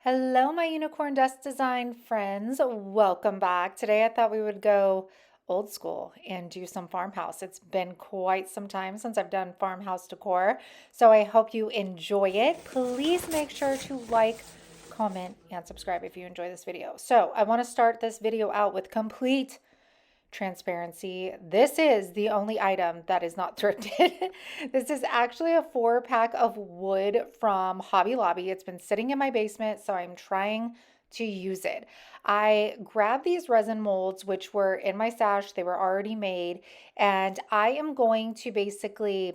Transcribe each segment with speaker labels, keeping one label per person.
Speaker 1: Hello, my unicorn dust design friends. Welcome back. Today I thought we would go old school and do some farmhouse. It's been quite some time since I've done farmhouse decor, so I hope you enjoy it. Please make sure to like, comment, and subscribe if you enjoy this video. So I want to start this video out with complete transparency. This is the only item that is not thrifted. This is actually a 4-pack of wood from Hobby Lobby. It's been sitting in my basement, so I'm trying to use it. I grabbed these resin molds, which were in my stash. They were already made, and I am going to basically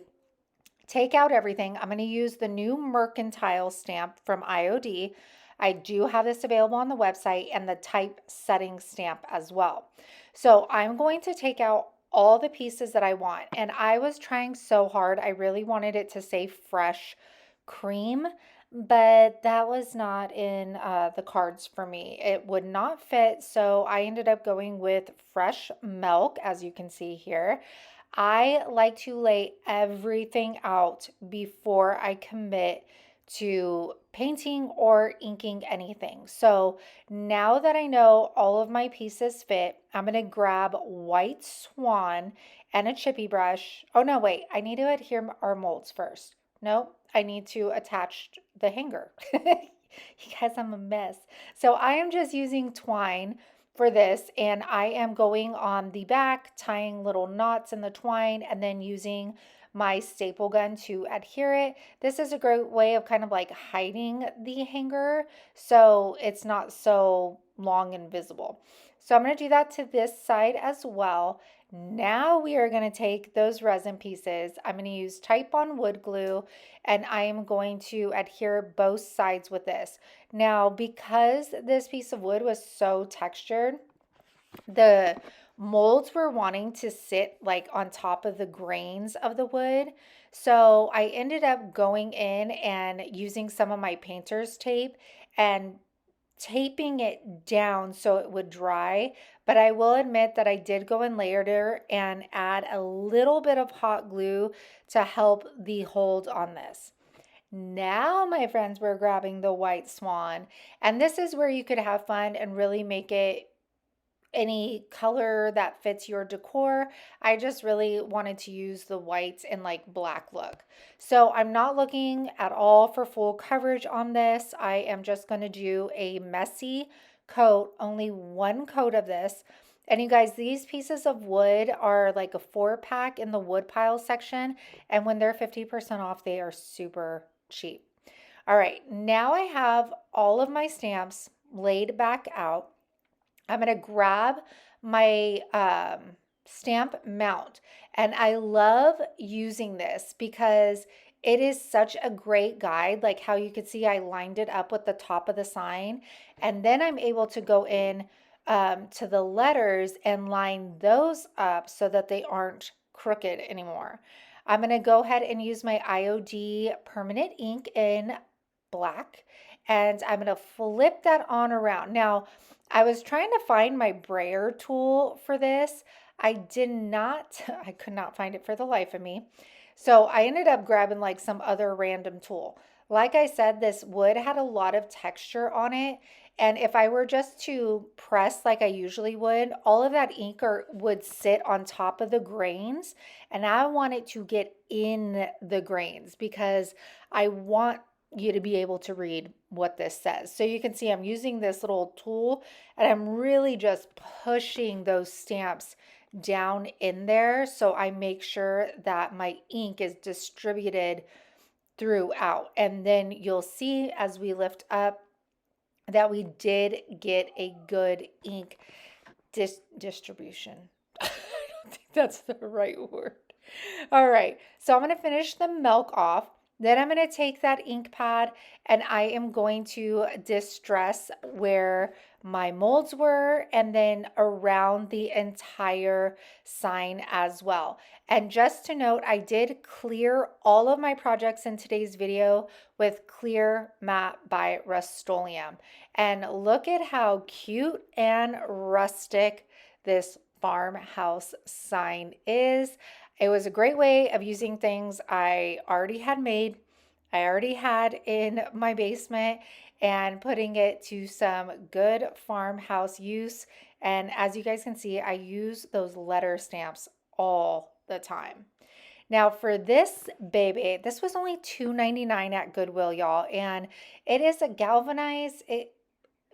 Speaker 1: take out everything. I'm going to use the new mercantile stamp from IOD. I do have this available on the website and the typesetting stamp as well. So I'm going to take out all the pieces that I want. And I was trying so hard. I really wanted it to say fresh cream, but that was not in the cards for me. It would not fit. So I ended up going with fresh milk, as you can see here. I like to lay everything out before I commit to painting or inking anything. So now that I know all of my pieces fit, I'm going to grab white swan and a chippy brush. Oh no, wait, I need to adhere our molds first. No, I need to attach the hanger. You guys, I'm a mess. So I am just using twine for this, and I am going on the back, tying little knots in the twine, and then using my staple gun to adhere it. This is a great way of kind of like hiding the hanger so it's not so long and visible. So I'm going to do that to this side as well. Now we are going to take those resin pieces. I'm going to use type on wood glue, and I am going to adhere both sides with this. Now, because this piece of wood was so textured, the molds were wanting to sit like on top of the grains of the wood. So I ended up going in and using some of my painter's tape and taping it down so it would dry. But I will admit that I did go in later and add a little bit of hot glue to help the hold on this. Now, my friends, we're grabbing the white swan, and this is where you could have fun and really make it any color that fits your decor. I just really wanted to use the white and like black look. So I'm not looking at all for full coverage on this. I am just going to do a messy coat, only one coat of this. And you guys, these pieces of wood are like a 4-pack in the wood pile section. And when they're 50% off, they are super cheap. All right, now I have all of my stamps laid back out. I'm going to grab my stamp mount, and I love using this because it is such a great guide. Like how you could see I lined it up with the top of the sign, and then I'm able to go in to the letters and line those up so that they aren't crooked anymore. I'm going to go ahead and use my IOD permanent ink in black, and I'm going to flip that on around. Now, I was trying to find my brayer tool for this. I did not, I could not find it for the life of me. So I ended up grabbing like some other random tool. Like I said, this wood had a lot of texture on it. And if I were just to press like I usually would, all of that ink would sit on top of the grains. And I want it to get in the grains because I want you to be able to read what this says. So you can see I'm using this little tool and I'm really just pushing those stamps down in there so I make sure that my ink is distributed throughout. And then you'll see as we lift up that we did get a good ink distribution. I don't think that's the right word. All right, so I'm going to finish the milk off. Then I'm going to take that ink pad and I am going to distress where my molds were and then around the entire sign as well. And just to note, I did clear all of my projects in today's video with Clear Matte by Rust-Oleum. And look at how cute and rustic this farmhouse sign is. It was a great way of using things I already had made. I already had in my basement and putting it to some good farmhouse use. And as you guys can see, I use those letter stamps all the time. Now for this baby, this was only $2.99 at Goodwill, y'all, and it is a galvanized. It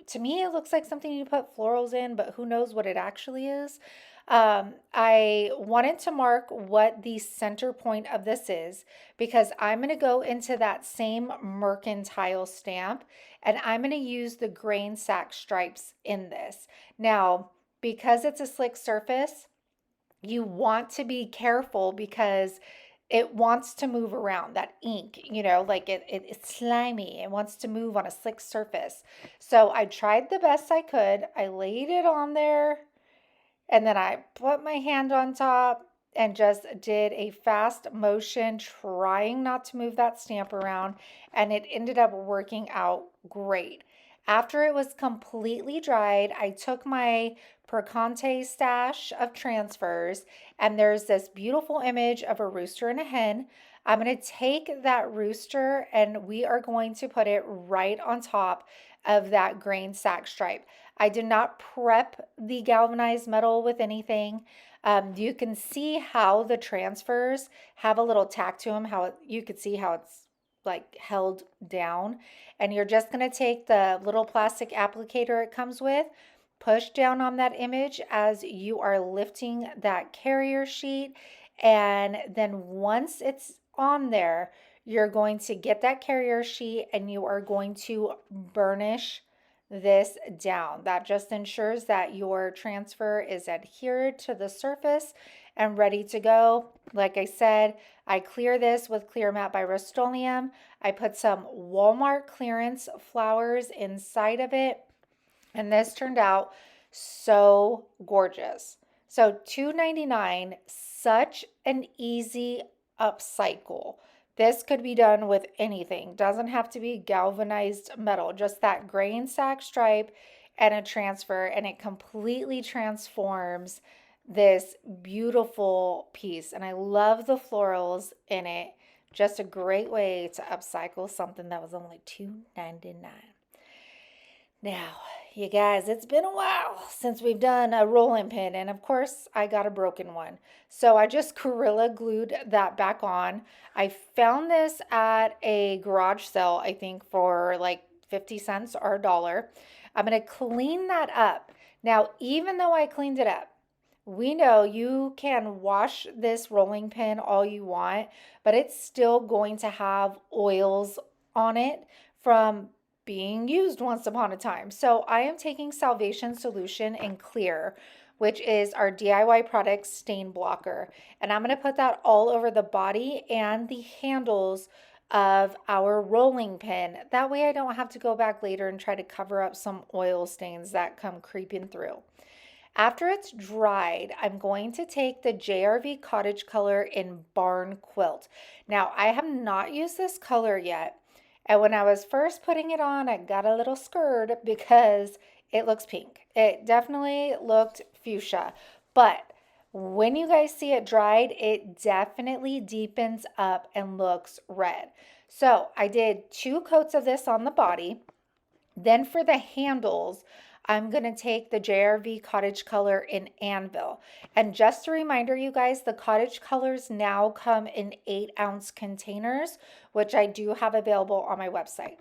Speaker 1: to me it looks like something you put florals in, but who knows what it actually is. I wanted to mark what the center point of this is because I'm going to go into that same mercantile stamp and I'm going to use the grain sack stripes in this. Now, because it's a slick surface, you want to be careful because it wants to move around that ink, like it's slimy. It wants to move on a slick surface. So I tried the best I could. I laid it on there and then I put my hand on top and just did a fast motion, trying not to move that stamp around. And it ended up working out great. After it was completely dried, I took my Perconte stash of transfers, and there's this beautiful image of a rooster and a hen. I'm going to take that rooster and we are going to put it right on top of that grain sack stripe. I did not prep the galvanized metal with anything. You can see how the transfers have a little tack to them, you could see how it's like held down. And you're just going to take the little plastic applicator it comes with, push down on that image as you are lifting that carrier sheet. And then once it's on there, you're going to get that carrier sheet and you are going to burnish this down. That just ensures that your transfer is adhered to the surface and ready to go. Like I said, I clear this with Clear Matte by Rust-Oleum. I put some Walmart clearance flowers inside of it, and this turned out so gorgeous. So $2.99, such an easy upcycle. This could be done with anything. Doesn't have to be galvanized metal, just that grain sack stripe and a transfer, and it completely transforms this beautiful piece. And I love the florals in it. Just a great way to upcycle something that was only $2.99. Now, you guys, it's been a while since we've done a rolling pin, and of course, I got a broken one. So I just Gorilla glued that back on. I found this at a garage sale, I think, for like 50 cents or a dollar. I'm going to clean that up. Now, even though I cleaned it up, we know you can wash this rolling pin all you want, but it's still going to have oils on it from being used once upon a time. So I am taking Salvation Solution in Clear, which is our DIY product stain blocker. And I'm going to put that all over the body and the handles of our rolling pin. That way I don't have to go back later and try to cover up some oil stains that come creeping through. After it's dried, I'm going to take the JRV Cottage color in Barn Quilt. Now, I have not used this color yet. And when I was first putting it on, I got a little scared because it looks pink. It definitely looked fuchsia. But when you guys see it dried, it definitely deepens up and looks red. So I did 2 coats of this on the body. Then for the handles, I'm going to take the JRV Cottage color in Anvil. And just a reminder, you guys, the Cottage colors now come in 8-ounce containers, which I do have available on my website.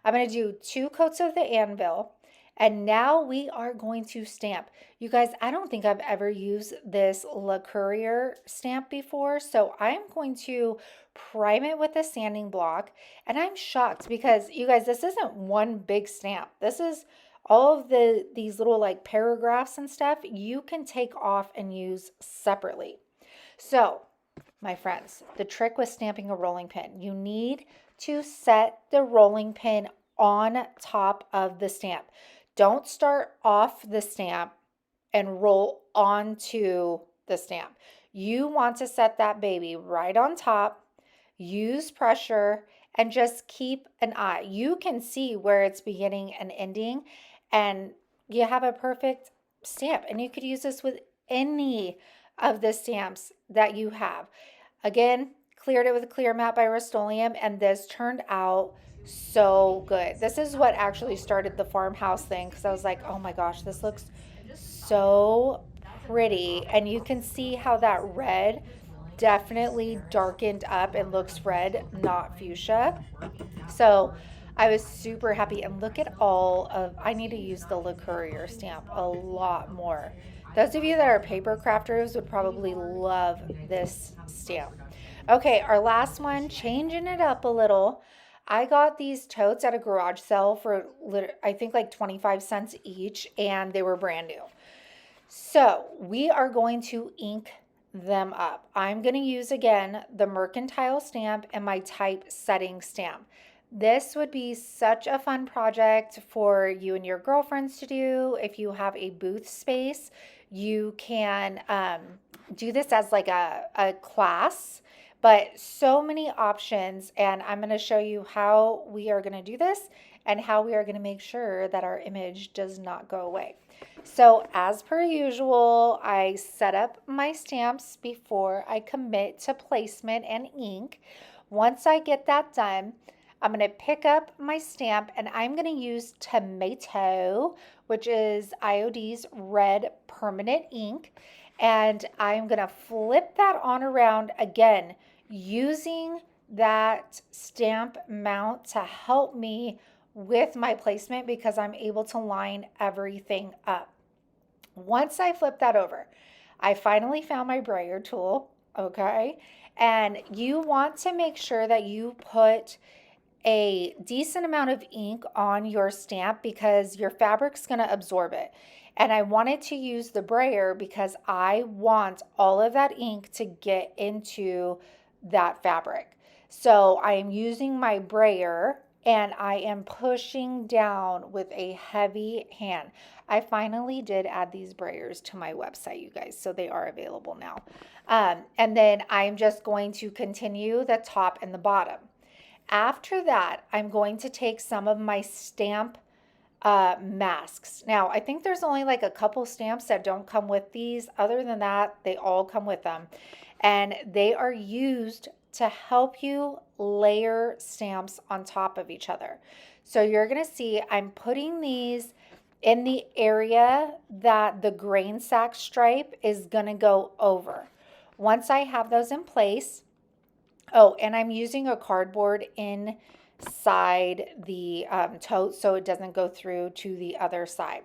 Speaker 1: I'm going to do 2 coats of the Anvil. And now we are going to stamp. You guys, I don't think I've ever used this Le Courier stamp before. So I'm going to prime it with a sanding block. And I'm shocked because, you guys, this isn't one big stamp. This is all of these little like paragraphs and stuff you can take off and use separately. So, my friends, the trick with stamping a rolling pin, you need to set the rolling pin on top of the stamp. Don't start off the stamp and roll onto the stamp. You want to set that baby right on top, use pressure, and just keep an eye. You can see where it's beginning and ending, and you have a perfect stamp. And you could use this with any of the stamps that you have. Again, cleared it with Clear Matte by Rust-Oleum, and this turned out so good. This is what actually started the farmhouse thing, because I was like, oh my gosh, this looks so pretty. And you can see how that red definitely darkened up and looks red, not fuchsia. So I was super happy. And look at all of, I need to use the Le Courier stamp a lot more. Those of you that are paper crafters would probably love this stamp. Okay, our last one, changing it up a little. I got these totes at a garage sale for I think like 25 cents each, and they were brand new. So we are going to ink them up. I'm going to use again the mercantile stamp and my typesetting stamp. This would be such a fun project for you and your girlfriends to do. If you have a booth space, you can do this as like a class, but so many options. And I'm going to show you how we are going to do this and how we are going to make sure that our image does not go away. So as per usual, I set up my stamps before I commit to placement and ink. Once I get that done, I'm going to pick up my stamp and I'm going to use Tomato, which is IOD's red permanent ink. And I'm going to flip that on around again, using that stamp mount to help me with my placement because I'm able to line everything up. Once I flip that over, I finally found my brayer tool, okay? And you want to make sure that you put a decent amount of ink on your stamp because your fabric's going to absorb it. And I wanted to use the brayer because I want all of that ink to get into that fabric. So I am using my brayer and I am pushing down with a heavy hand. I finally did add these brayers to my website, you guys, so they are available now. And then I'm just going to continue the top and the bottom. After that, I'm going to take some of my stamp masks. Now, I think there's only like a couple stamps that don't come with these. Other than that, they all come with them. And they are used to help you layer stamps on top of each other. So you're going to see I'm putting these in the area that the grain sack stripe is going to go over. Once I have those in place, oh, and I'm using a cardboard inside the tote so it doesn't go through to the other side.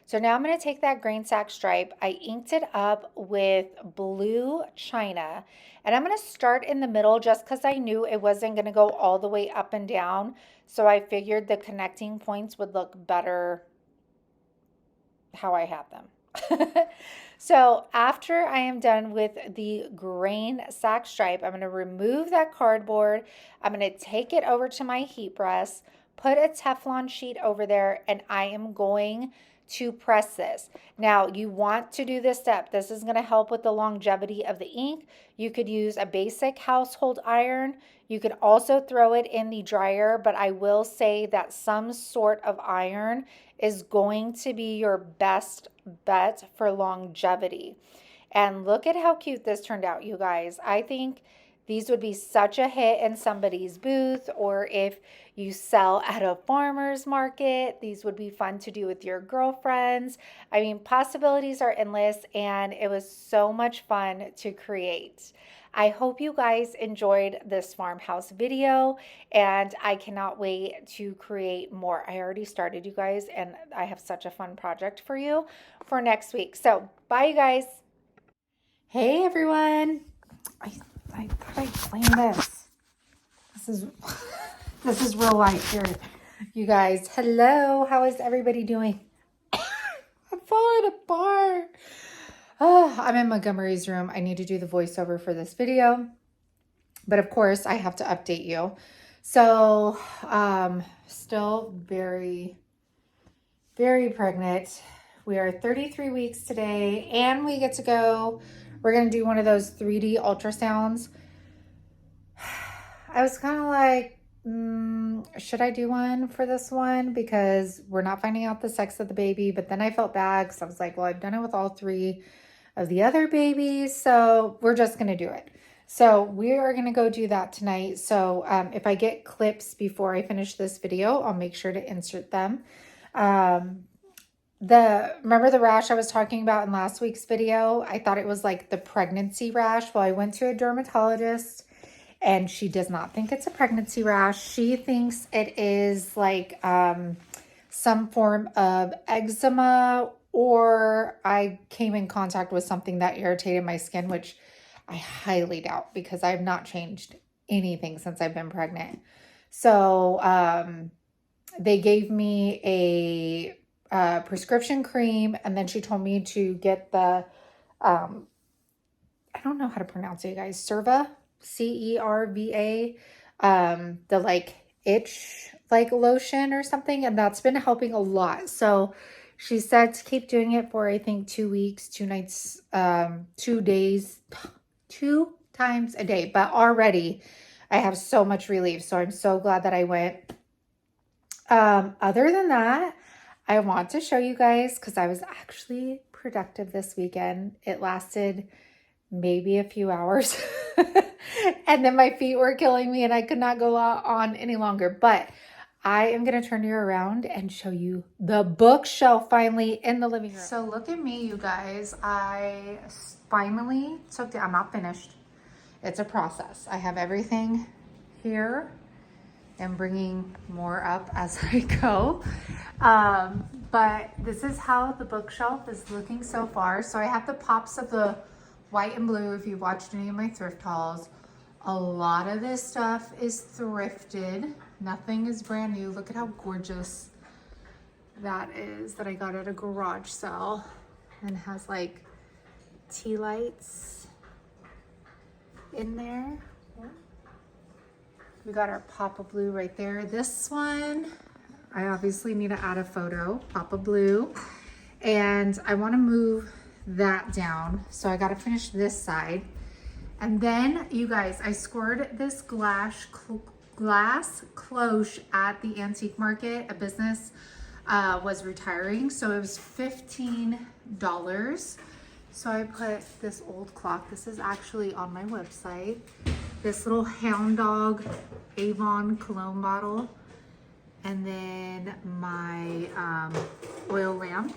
Speaker 1: So now I'm going to take that grain sack stripe. I inked it up with blue china, and I'm going to start in the middle just because I knew it wasn't going to go all the way up and down. So I figured the connecting points would look better how I have them. So after I am done with the grain sack stripe, I'm going to remove that cardboard. I'm going to take it over to my heat press, put a Teflon sheet over there, and I am going to press this. Now, you want to do this step. This is going to help with the longevity of the ink. You could use a basic household iron. You could also throw it in the dryer, but I will say that some sort of iron is going to be your best bet for longevity. And look at how cute this turned out, you guys. I think these would be such a hit in somebody's booth, or if you sell at a farmer's market, these would be fun to do with your girlfriends. I mean, possibilities are endless, and it was so much fun to create. I hope you guys enjoyed this farmhouse video, and I cannot wait to create more. I already started, you guys, and I have such a fun project for you for next week. So bye, you guys. Hey, everyone. I thought I'd claim this. This is real life here. You guys, hello. How is everybody doing? I'm falling apart. Oh, I'm in Montgomery's room. I need to do the voiceover for this video. But of course, I have to update you. So, still very, very pregnant. We are 33 weeks today, and we get to go. We're going to do one of those 3D ultrasounds. I was kind of like, should I do one for this one? Because we're not finding out the sex of the baby. But then I felt bad because I was like, well, I've done it with all 3 of the other babies. So we're just going to do it. So we are going to go do that tonight. So if I get clips before I finish this video, I'll make sure to insert them. Um, remember the rash I was talking about in last week's video? I thought it was like the pregnancy rash. Well, I went to a dermatologist and she does not think it's a pregnancy rash. She thinks it is like some form of eczema, or I came in contact with something that irritated my skin, which I highly doubt because I have not changed anything since I've been pregnant. So they gave me a prescription cream, and then she told me to get the, I don't know how to pronounce it, you guys, Cerva, CERVA, the like itch like lotion or something, and that's been helping a lot. So she said to keep doing it for I think 2 weeks, 2 nights, 2 days, 2 times a day. But already I have so much relief, so I'm so glad that I went. Other than that, I want to show you guys because I was actually productive this weekend. It lasted maybe a few hours and then my feet were killing me and I could not go on any longer. But I am going to turn you around and show you the bookshelf finally in the living room. So look at me, you guys. I finally took I'm not finished. It's a process. I have everything here and bringing more up as I go. But this is how the bookshelf is looking so far. So I have the pops of the white and blue. If you've watched any of my thrift hauls, a lot of this stuff is thrifted. Nothing is brand new. Look at how gorgeous that is, that I got at a garage sale, and has like tea lights in there. We got our Papa Blue right there. This one, I obviously need to add a photo, Papa Blue. And I want to move that down. So I got to finish this side. And then, you guys, I scored this glass cloche at the antique market. A business was retiring, so it was $15. So I put this old clock. This is actually on my website. This little hound dog Avon cologne bottle, and then my oil lamp.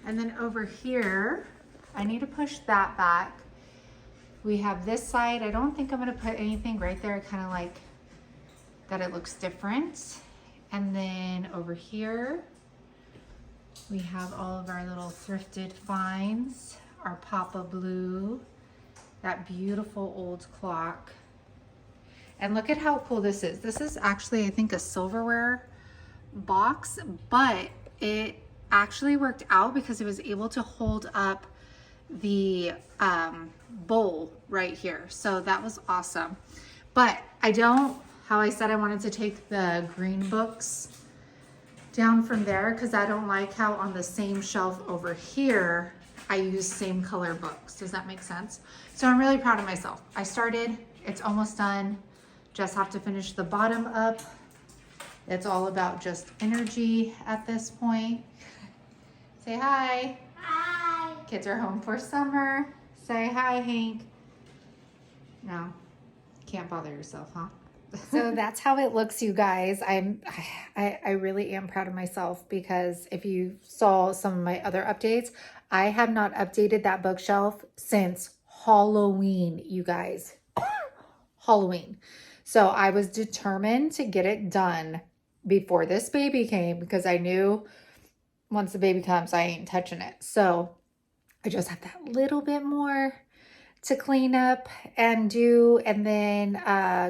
Speaker 1: And then over here, I need to push that back. We have this side. I don't think I'm gonna put anything right there. I kind of like that it looks different. And then over here, we have all of our little thrifted finds, our Papa Blue, that beautiful old clock. And look at how cool this is. This is actually, I think, a silverware box, but it actually worked out because it was able to hold up the bowl right here. So that was awesome. But how I said I wanted to take the green books down from there because I don't like how on the same shelf over here I use same color books. Does that make sense? So I'm really proud of myself. I started, it's almost done. Just have to finish the bottom up. It's all about just energy at this point. Say hi. Hi. Kids are home for summer. Say hi, Hank. No, can't bother yourself, huh? So that's how it looks, you guys. I really am proud of myself because if you saw some of my other updates, I have not updated that bookshelf since Halloween, you guys. Halloween. So I was determined to get it done before this baby came because I knew once the baby comes, I ain't touching it. So I just have that little bit more to clean up and do, and then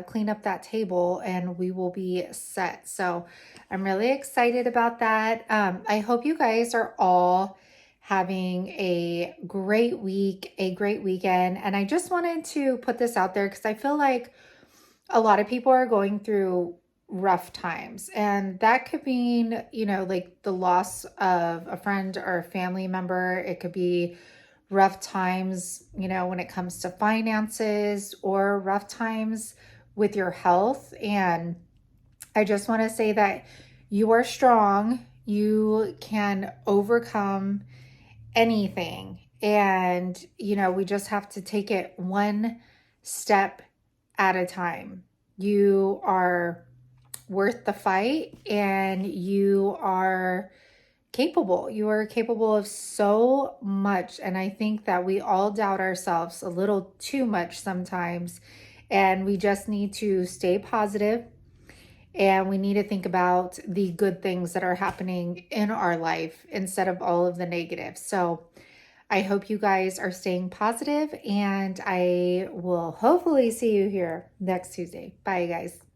Speaker 1: clean up that table and we will be set. So I'm really excited about that. I hope you guys are all having a great week, a great weekend. And I just wanted to put this out there because I feel like a lot of people are going through rough times, and that could mean, like the loss of a friend or a family member. It could be rough times, when it comes to finances, or rough times with your health. And I just want to say that you are strong. You can overcome anything. And, we just have to take it one step at a time. You are worth the fight, and you are capable. You are capable of so much. And I think that we all doubt ourselves a little too much sometimes. And we just need to stay positive, and we need to think about the good things that are happening in our life instead of all of the negatives. So I hope you guys are staying positive, and I will hopefully see you here next Tuesday. Bye, guys.